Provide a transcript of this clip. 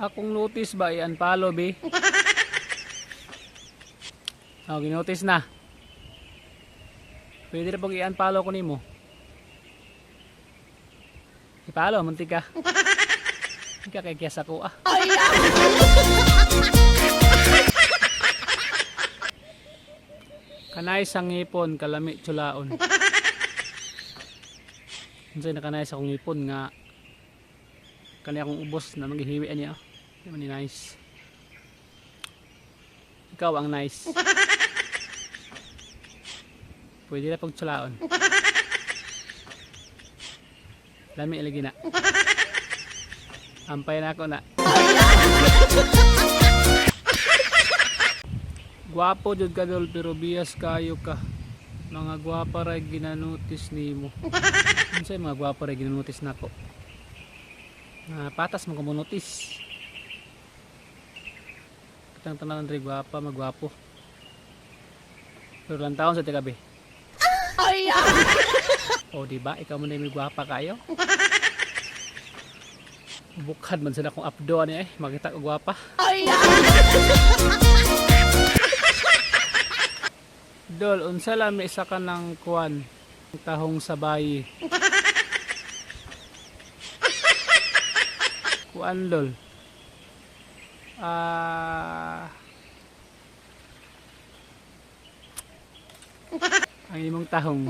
Akong notice ba i-unfollow be? Oh, ginotice na. Pwede na pag i-unfollow ko nimo. I-follow, munti ka. Hindi ka kay kiyas ako ah. Kanay sa ngipon, kalami tsulaon. Unsay nakanay sa akong ngipon nga kanay akong ubos na maghihiwian niya. Di man ni nice. Ikaw ang nice. Pwede na pag tsulaon. Lami lagi na. Ampay na ako na. Gwapo jud ka dol pero bias kayo ka. Mga gwapa ra ginanotice nimo. Unsay mga gwapa ra ginanotice nako? Patas mo ko mo notice. Katang tanan ri gwapa, magwapo. Pero lang taon sa tigabi. Ay! O di ba ikaw mo na may gwapa kayo? Bukad man sila kung updo ani makita ko gwapa. Ay! Dol, unsa lang may isa ka ng kuwan, tahong sabay. Kuan lol. Ang imong tahong.